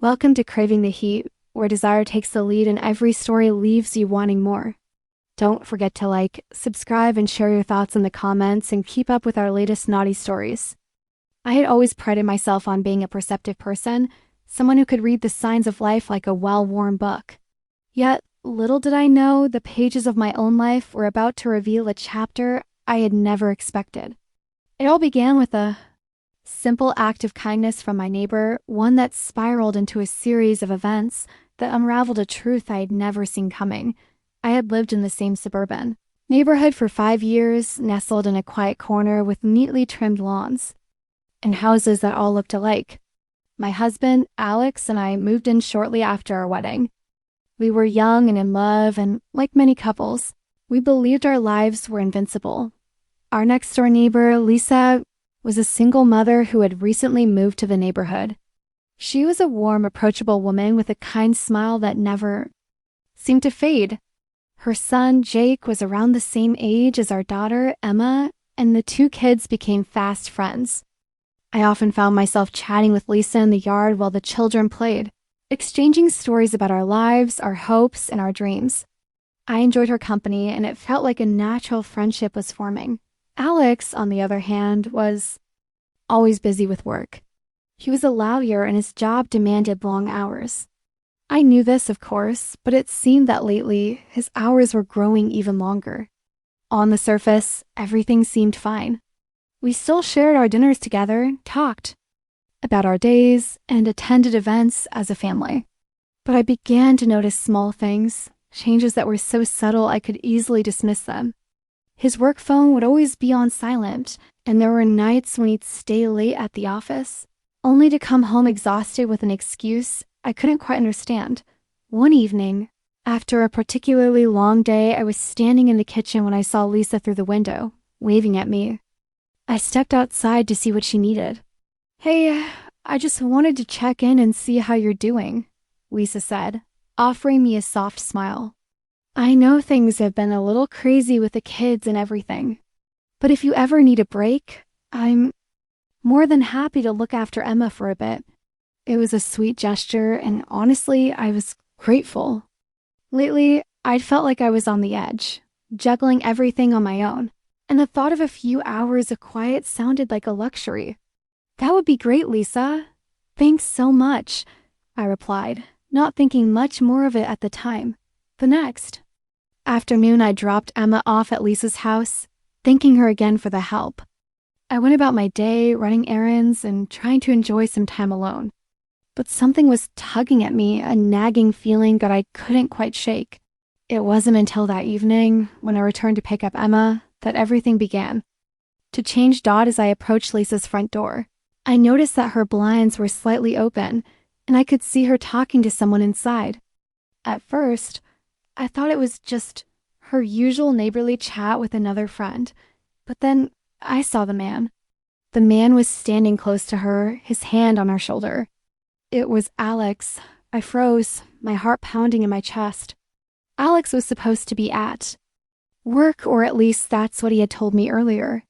Welcome to Craving the Heat, where desire takes the lead and every story leaves you wanting more. Don't forget to like, subscribe, and share your thoughts in the comments and keep up with our latest naughty stories. I had always prided myself on being a perceptive person, someone who could read the signs of life like a well-worn book. Yet, little did I know the pages of my own life were about to reveal a chapter I had never expected. It all began with a simple act of kindness from my neighbor, one that spiraled into a series of events that unraveled a truth I had never seen coming. I had lived in the same suburban neighborhood for 5 years, nestled in a quiet corner with neatly trimmed lawns and houses that all looked alike. My husband, Alex, and I moved in shortly after our wedding. We were young and in love, and like many couples, we believed our lives were invincible. Our next-door neighbor, Lisa, was a single mother who had recently moved to the neighborhood. She was a warm, approachable woman with a kind smile that never seemed to fade. Her son, Jake, was around the same age as our daughter, Emma, and the two kids became fast friends. I often found myself chatting with Lisa in the yard while the children played, exchanging stories about our lives, our hopes, and our dreams. I enjoyed her company, and it felt like a natural friendship was forming. Alex, on the other hand, was always busy with work. He was a lawyer and his job demanded long hours. I knew this, of course, but it seemed that lately his hours were growing even longer. On the surface, everything seemed fine. We still shared our dinners together, talked about our days, and attended events as a family. But I began to notice small things, changes that were so subtle I could easily dismiss them. His work phone would always be on silent, and there were nights when he'd stay late at the office, only to come home exhausted with an excuse I couldn't quite understand. One evening, after a particularly long day, I was standing in the kitchen when I saw Lisa through the window, waving at me. I stepped outside to see what she needed. "Hey, I just wanted to check in and see how you're doing," Lisa said, offering me a soft smile. "I know things have been a little crazy with the kids and everything, but if you ever need a break, I'm more than happy to look after Emma for a bit." It was a sweet gesture, and honestly, I was grateful. Lately, I'd felt like I was on the edge, juggling everything on my own, and the thought of a few hours of quiet sounded like a luxury. "That would be great, Lisa. Thanks so much," I replied, not thinking much more of it at the time. The next afternoon, I dropped Emma off at Lisa's house, thanking her again for the help. I went about my day, running errands and trying to enjoy some time alone. But something was tugging at me, a nagging feeling that I couldn't quite shake. It wasn't until that evening, when I returned to pick up Emma, that everything began to change. As I approached Lisa's front door, I noticed that her blinds were slightly open, and I could see her talking to someone inside. At first, I thought it was just her usual neighborly chat with another friend, but then I saw the man. The man was standing close to her, his hand on her shoulder. It was Alex. I froze, my heart pounding in my chest. Alex was supposed to be at work, or at least that's what he had told me earlier.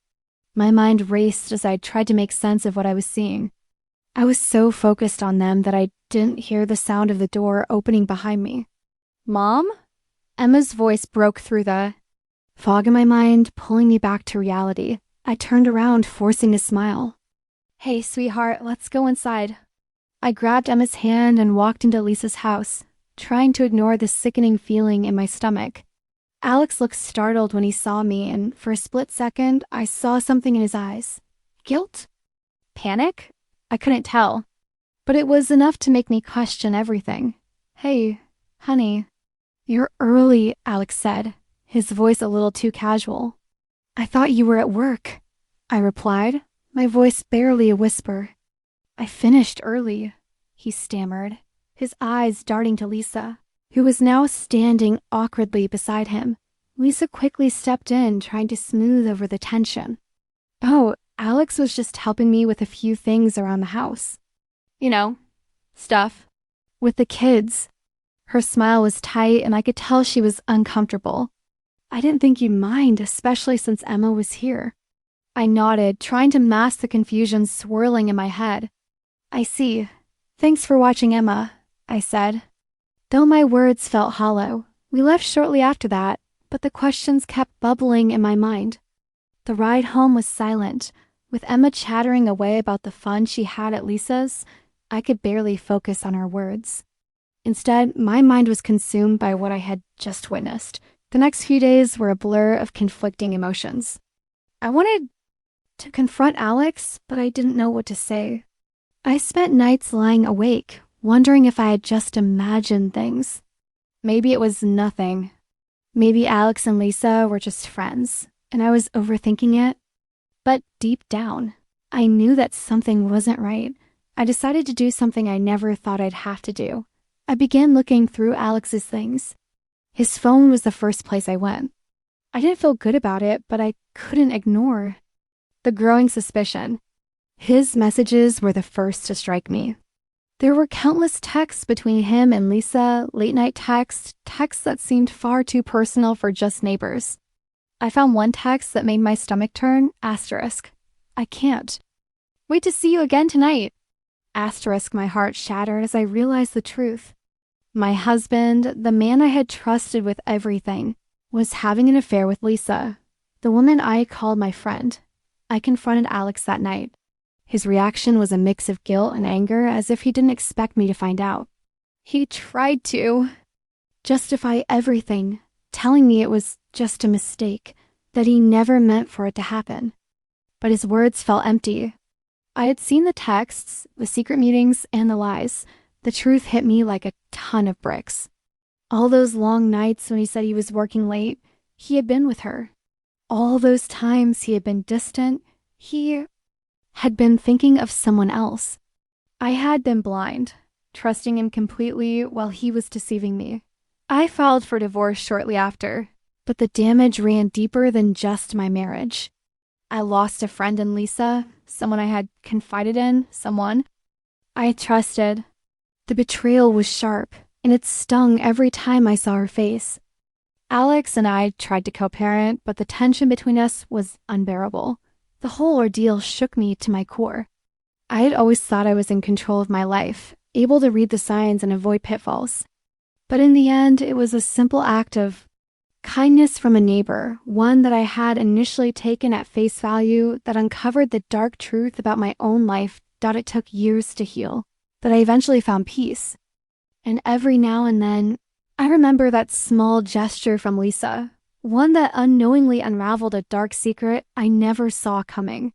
My mind raced as I tried to make sense of what I was seeing. I was so focused on them that I didn't hear the sound of the door opening behind me. "Mom?" Emma's voice broke through the fog in my mind, pulling me back to reality. I turned around, forcing a smile. "Hey, sweetheart, let's go inside." I grabbed Emma's hand and walked into Lisa's house, trying to ignore the sickening feeling in my stomach. Alex looked startled when he saw me, and for a split second, I saw something in his eyes. Guilt? Panic? I couldn't tell, but it was enough to make me question everything. "Hey, honey." "You're early," Alex said, his voice a little too casual. "I thought you were at work," I replied, my voice barely a whisper. "I finished early," he stammered, his eyes darting to Lisa, who was now standing awkwardly beside him. Lisa quickly stepped in, trying to smooth over the tension. "Oh, Alex was just helping me with a few things around the house. You know, stuff. With the kids." Her smile was tight, and I could tell she was uncomfortable. "I didn't think you'd mind, especially since Emma was here." I nodded, trying to mask the confusion swirling in my head. "I see. "Thanks for watching, Emma," I said. Though my words felt hollow, we left shortly after that, but the questions kept bubbling in my mind. The ride home was silent. With Emma chattering away about the fun she had at Lisa's, I could barely focus on her words. Instead, my mind was consumed by what I had just witnessed. The next few days were a blur of conflicting emotions. I wanted to confront Alex, but I didn't know what to say. I spent nights lying awake, wondering if I had just imagined things. Maybe it was nothing. Maybe Alex and Lisa were just friends, and I was overthinking it. But deep down, I knew that something wasn't right. I decided to do something I never thought I'd have to do. I began looking through Alex's things. His phone was the first place I went. I didn't feel good about it, but I couldn't ignore the growing suspicion. His messages were the first to strike me. There were countless texts between him and Lisa, late-night texts that seemed far too personal for just neighbors. I found one text that made my stomach turn, asterisk. "I can't. Wait to see you again tonight." Asterisk, my heart shattered as I realized the truth. My husband, the man I had trusted with everything, was having an affair with Lisa, the woman I called my friend. I confronted Alex that night. His reaction was a mix of guilt and anger, as if he didn't expect me to find out. He tried to justify everything, telling me it was just a mistake, that he never meant for it to happen. But his words felt empty. I had seen the texts, the secret meetings, and the lies. The truth hit me like a ton of bricks. All those long nights when he said he was working late, he had been with her. All those times he had been distant, he had been thinking of someone else. I had been blind, trusting him completely while he was deceiving me. I filed for divorce shortly after, but the damage ran deeper than just my marriage. I lost a friend in Lisa, someone I had confided in, someone I trusted. The betrayal was sharp, and it stung every time I saw her face. Alex and I tried to co-parent, but the tension between us was unbearable. The whole ordeal shook me to my core. I had always thought I was in control of my life, able to read the signs and avoid pitfalls. But in the end, it was a simple act of kindness from a neighbor, one that I had initially taken at face value, that uncovered the dark truth about my own life that it took years to heal, that I eventually found peace. And every now and then, I remember that small gesture from Lisa, one that unknowingly unraveled a dark secret I never saw coming.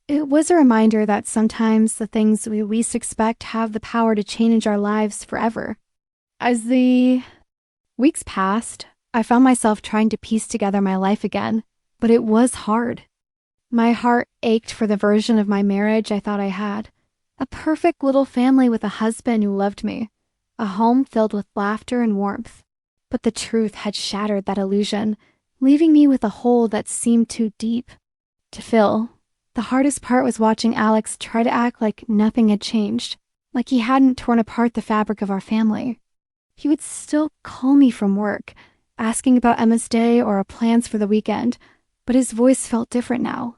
It was a reminder that sometimes the things we least expect have the power to change our lives forever. As the weeks passed, I found myself trying to piece together my life again, but it was hard. My heart ached for the version of my marriage I thought I had. A perfect little family with a husband who loved me. A home filled with laughter and warmth. But the truth had shattered that illusion, leaving me with a hole that seemed too deep to fill. The hardest part was watching Alex try to act like nothing had changed, like he hadn't torn apart the fabric of our family. He would still call me from work, asking about Emma's day or our plans for the weekend, but his voice felt different now.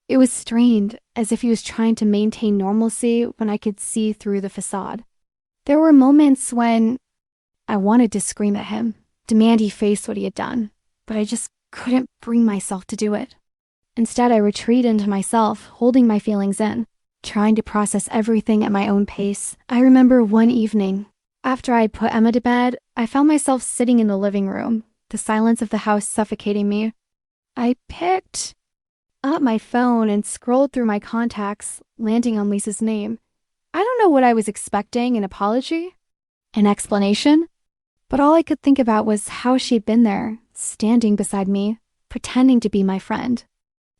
It was strained, as if he was trying to maintain normalcy when I could see through the facade. There were moments when I wanted to scream at him, demand he face what he had done, but I just couldn't bring myself to do it. Instead, I retreated into myself, holding my feelings in, trying to process everything at my own pace. I remember one evening, after I had put Emma to bed, I found myself sitting in the living room, the silence of the house suffocating me. I picked up my phone and scrolled through my contacts, landing on Lisa's name. I don't know what I was expecting, an apology? An explanation? But all I could think about was how she'd been there, standing beside me, pretending to be my friend.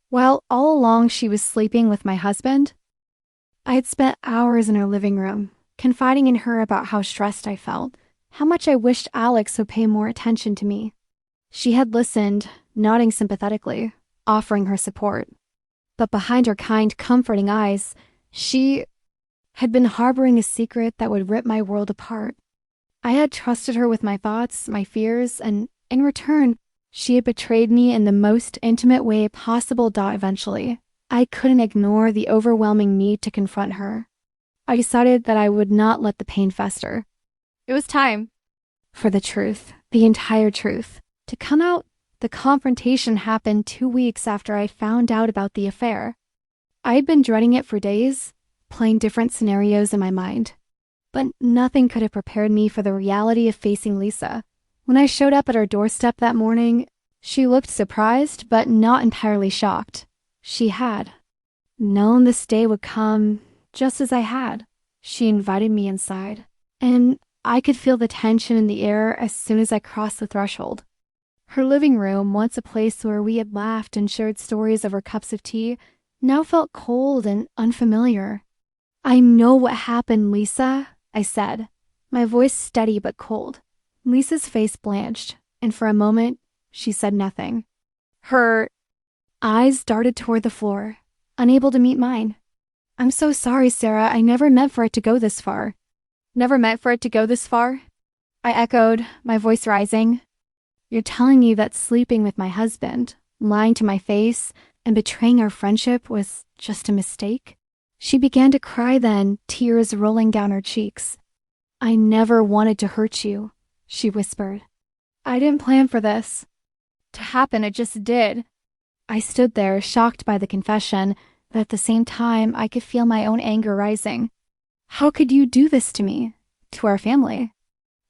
While all along she was sleeping with my husband, I had spent hours in her living room, confiding in her about how stressed I felt, how much I wished Alex would pay more attention to me. She had listened, nodding sympathetically, offering her support. But behind her kind, comforting eyes, she had been harboring a secret that would rip my world apart. I had trusted her with my thoughts, my fears, and in return, she had betrayed me in the most intimate way possible. Eventually, I couldn't ignore the overwhelming need to confront her. I decided that I would not let the pain fester. It was time for the truth, the entire truth, to come out. The confrontation happened 2 weeks after I found out about the affair. I had been dreading it for days, playing different scenarios in my mind. But nothing could have prepared me for the reality of facing Lisa. When I showed up at her doorstep that morning, she looked surprised, but not entirely shocked. She had known this day would come just as I had. She invited me inside, and I could feel the tension in the air as soon as I crossed the threshold. Her living room, once a place where we had laughed and shared stories over cups of tea, now felt cold and unfamiliar. "I know what happened, Lisa," I said, my voice steady but cold. Lisa's face blanched, and for a moment, she said nothing. Her eyes darted toward the floor, unable to meet mine. "I'm so sorry, Sarah. I never meant for it to go this far." "Never meant for it to go this far?" I echoed, my voice rising. "You're telling me that sleeping with my husband, lying to my face, and betraying our friendship was just a mistake?" She began to cry then, tears rolling down her cheeks. "I never wanted to hurt you," she whispered. "I didn't plan for this to happen. It just did." I stood there, shocked by the confession, but at the same time, I could feel my own anger rising. "How could you do this to me? To our family?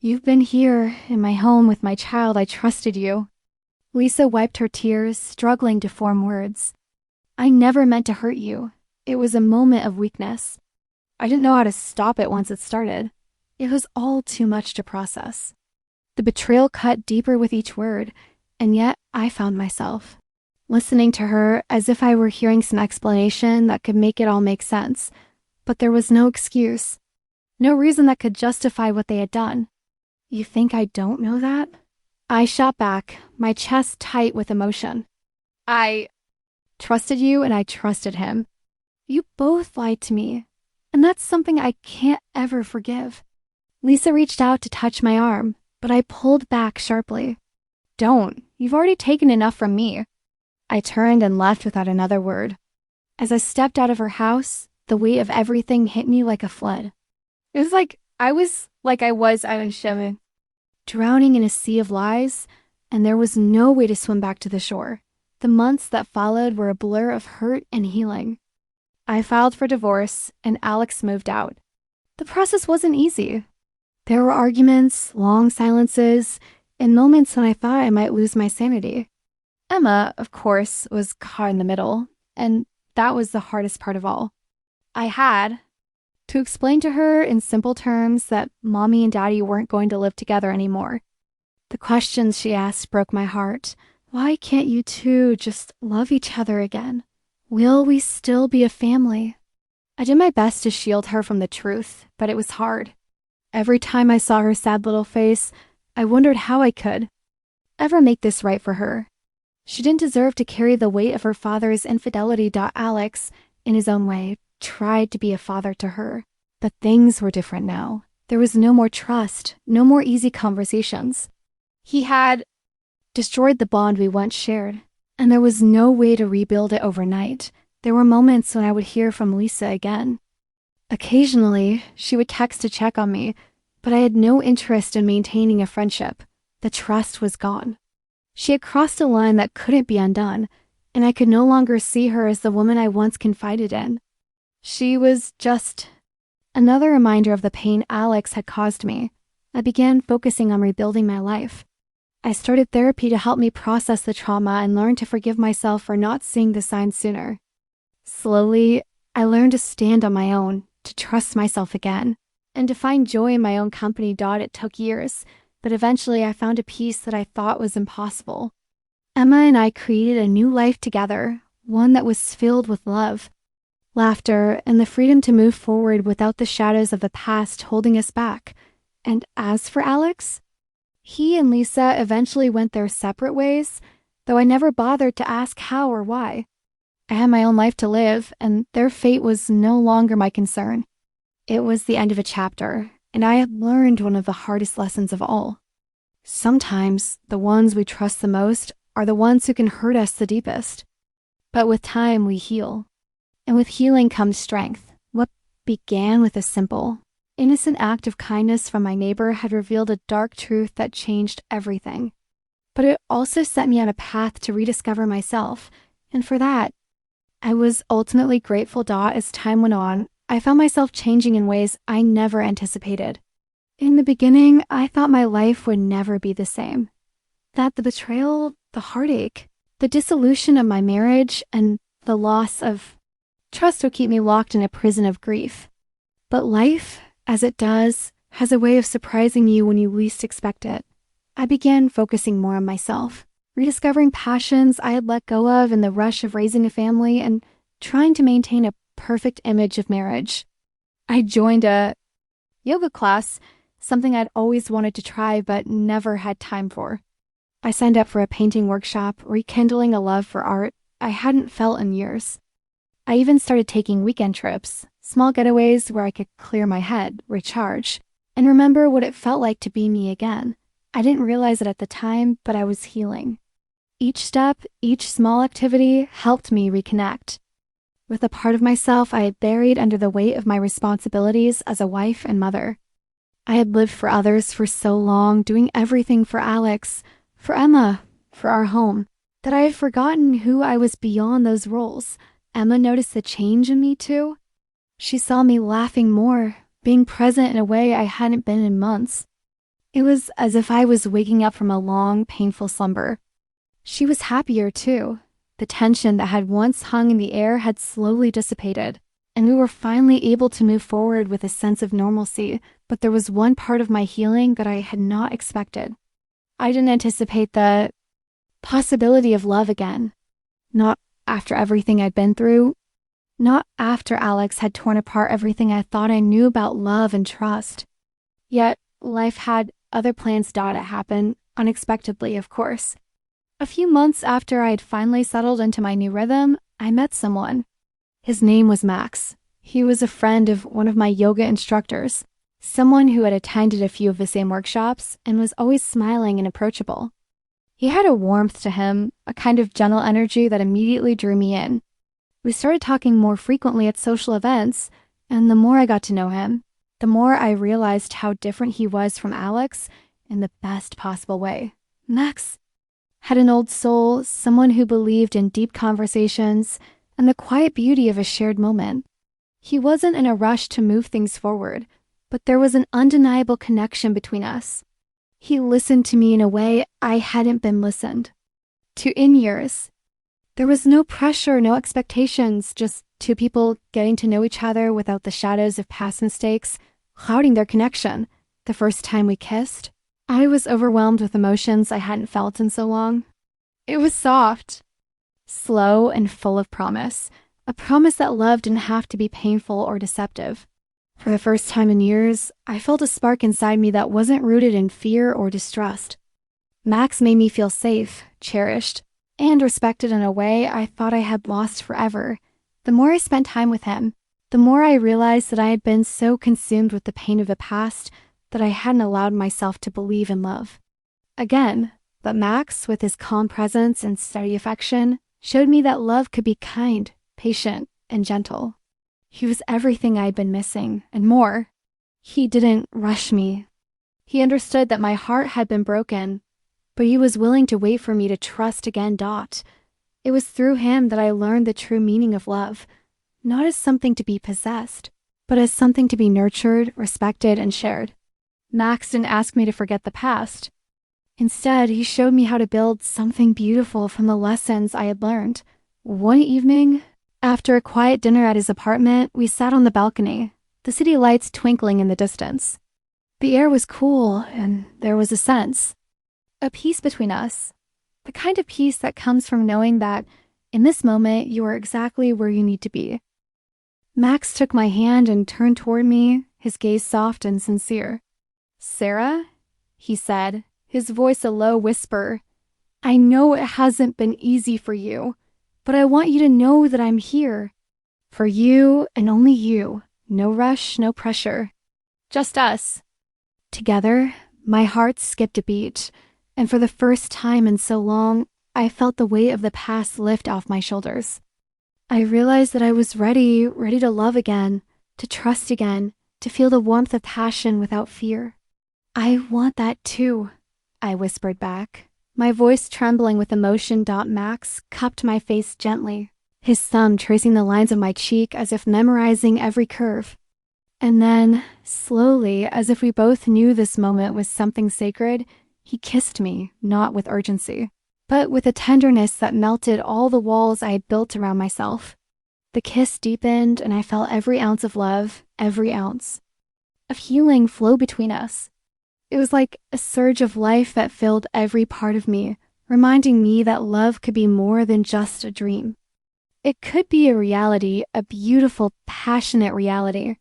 You've been here, in my home with my child. I trusted you." Lisa wiped her tears, struggling to form words. "I never meant to hurt you. It was a moment of weakness. I didn't know how to stop it once it started. It was all too much to process." The betrayal cut deeper with each word, and yet I found myself listening to her as if I were hearing some explanation that could make it all make sense. But there was no excuse, no reason that could justify what they had done. "You think I don't know that?" I shot back, my chest tight with emotion. "I trusted you and I trusted him. You both lied to me, and that's something I can't ever forgive." Lisa reached out to touch my arm, but I pulled back sharply. "Don't. You've already taken enough from me." I turned and left without another word. As I stepped out of her house, the weight of everything hit me like a flood. It was like I was drowning in a sea of lies, and there was no way to swim back to the shore. The months that followed were a blur of hurt and healing. I filed for divorce, and Alex moved out. The process wasn't easy. There were arguments, long silences, and moments when I thought I might lose my sanity. Emma, of course, was caught in the middle, and that was the hardest part of all. I had to explain to her in simple terms that Mommy and Daddy weren't going to live together anymore. The questions she asked broke my heart. Why can't you two just love each other again? Will we still be a family? I did my best to shield her from the truth, but it was hard. Every time I saw her sad little face, I wondered how I could ever make this right for her. She didn't deserve to carry the weight of her father's infidelity. Alex, in his own way, tried to be a father to her. But things were different now. There was no more trust, no more easy conversations. He had destroyed the bond we once shared, and there was no way to rebuild it overnight. There were moments when I would hear from Lisa again. Occasionally, she would text to check on me, but I had no interest in maintaining a friendship. The trust was gone. She had crossed a line that couldn't be undone, and I could no longer see her as the woman I once confided in. She was just another reminder of the pain Alex had caused me. I began focusing on rebuilding my life. I started therapy to help me process the trauma and learn to forgive myself for not seeing the signs sooner. Slowly, I learned to stand on my own, to trust myself again, and to find joy in my own company. It took years, but eventually I found a peace that I thought was impossible. Emma and I created a new life together, one that was filled with love, laughter, and the freedom to move forward without the shadows of the past holding us back. And as for Alex, he and Lisa eventually went their separate ways, though I never bothered to ask how or why. I had my own life to live, and their fate was no longer my concern. It was the end of a chapter, and I had learned one of the hardest lessons of all. Sometimes the ones we trust the most are the ones who can hurt us the deepest. But with time, we heal. And with healing comes strength. What began with a simple, innocent act of kindness from my neighbor had revealed a dark truth that changed everything. But it also set me on a path to rediscover myself, and for that, I was ultimately grateful. As time went on, I found myself changing in ways I never anticipated. In the beginning, I thought my life would never be the same. That the betrayal, the heartache, the dissolution of my marriage, and the loss of trust would keep me locked in a prison of grief. But life, as it does, has a way of surprising you when you least expect it. I began focusing more on myself, rediscovering passions I had let go of in the rush of raising a family and trying to maintain a perfect image of marriage. I joined a yoga class, something I'd always wanted to try but never had time for. I signed up for a painting workshop, rekindling a love for art I hadn't felt in years. I even started taking weekend trips, small getaways where I could clear my head, recharge, and remember what it felt like to be me again. I didn't realize it at the time, but I was healing. Each step, each small activity helped me reconnect with a part of myself I had buried under the weight of my responsibilities as a wife and mother. I had lived for others for so long, doing everything for Alex, for Emma, for our home, that I had forgotten who I was beyond those roles. Emma noticed the change in me too. She saw me laughing more, being present in a way I hadn't been in months. It was as if I was waking up from a long, painful slumber. She was happier too. The tension that had once hung in the air had slowly dissipated, and we were finally able to move forward with a sense of normalcy. But there was one part of my healing that I had not expected. I didn't anticipate the possibility of love again. Not after everything I'd been through. Not after Alex had torn apart everything I thought I knew about love and trust. Yet, life had other plans to happen, unexpectedly, of course. A few months after I had finally settled into my new rhythm, I met someone. His name was Max. He was a friend of one of my yoga instructors, someone who had attended a few of the same workshops and was always smiling and approachable. He had a warmth to him, a kind of gentle energy that immediately drew me in. We started talking more frequently at social events, and the more I got to know him, the more I realized how different he was from Alex in the best possible way. Max had an old soul, someone who believed in deep conversations and the quiet beauty of a shared moment. He wasn't in a rush to move things forward, but there was an undeniable connection between us. He listened to me in a way I hadn't been listened to in years. There was no pressure, no expectations, just two people getting to know each other without the shadows of past mistakes clouding their connection. The first time we kissed, I was overwhelmed with emotions I hadn't felt in so long. It was soft, slow, and full of promise. A promise that love didn't have to be painful or deceptive. For the first time in years, I felt a spark inside me that wasn't rooted in fear or distrust. Max made me feel safe, cherished, and respected in a way I thought I had lost forever. The more I spent time with him, the more I realized that I had been so consumed with the pain of the past that I hadn't allowed myself to believe in love again. But Max, with his calm presence and steady affection, showed me that love could be kind, patient, and gentle. He was everything I'd been missing, and more. He didn't rush me. He understood that my heart had been broken, but he was willing to wait for me to trust again. It was through him that I learned the true meaning of love, not as something to be possessed, but as something to be nurtured, respected, and shared. Max didn't ask me to forget the past. Instead, he showed me how to build something beautiful from the lessons I had learned. One evening, after a quiet dinner at his apartment, we sat on the balcony, the city lights twinkling in the distance. The air was cool, and there was a peace between us, the kind of peace that comes from knowing that in this moment you are exactly where you need to be. Max took my hand and turned toward me, his gaze soft and sincere. "Sarah," he said, his voice a low whisper, "I know it hasn't been easy for you, but I want you to know that I'm here. For you and only you. No rush, no pressure. Just us." Together, my heart skipped a beat, and for the first time in so long, I felt the weight of the past lift off my shoulders. I realized that I was ready to love again, to trust again, to feel the warmth of passion without fear. I want that too, I whispered back, my voice trembling with emotion. Max cupped my face gently, his thumb tracing the lines of my cheek as if memorizing every curve. And then, slowly, as if we both knew this moment was something sacred, he kissed me, not with urgency, but with a tenderness that melted all the walls I had built around myself. The kiss deepened, and I felt every ounce of love, every ounce of healing flow between us. It was like a surge of life that filled every part of me, reminding me that love could be more than just a dream. It could be a reality, a beautiful, passionate reality.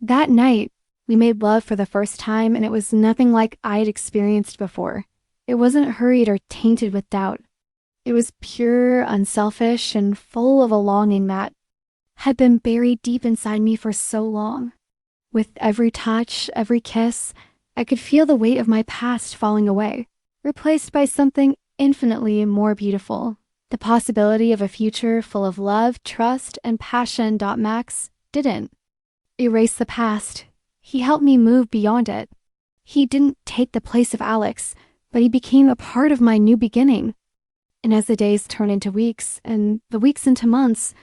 That night, we made love for the first time, and it was nothing like I'd experienced before. It wasn't hurried or tainted with doubt. It was pure, unselfish, and full of a longing that had been buried deep inside me for so long. With every touch, every kiss, I could feel the weight of my past falling away, replaced by something infinitely more beautiful. The possibility of a future full of love, trust, and passion. Max didn't erase the past. He helped me move beyond it. He didn't take the place of Alex, but he became a part of my new beginning. And as the days turned into weeks, and the weeks into months,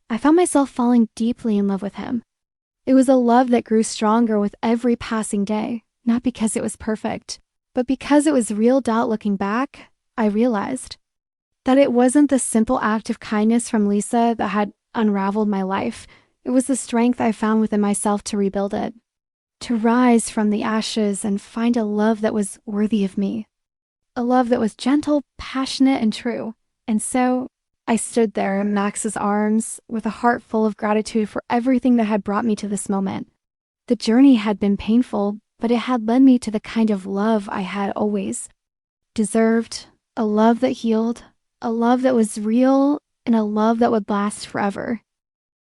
I found myself falling deeply in love with him. It was a love that grew stronger with every passing day, not because it was perfect, but because it was real. Looking back, I realized that it wasn't the simple act of kindness from Lisa that had unraveled my life. It was the strength I found within myself to rebuild it, to rise from the ashes and find a love that was worthy of me. A love that was gentle, passionate, and true. And so I stood there in Max's arms with a heart full of gratitude for everything that had brought me to this moment. The journey had been painful, but it had led me to the kind of love I had always deserved, a love that healed, a love that was real, and a love that would last forever.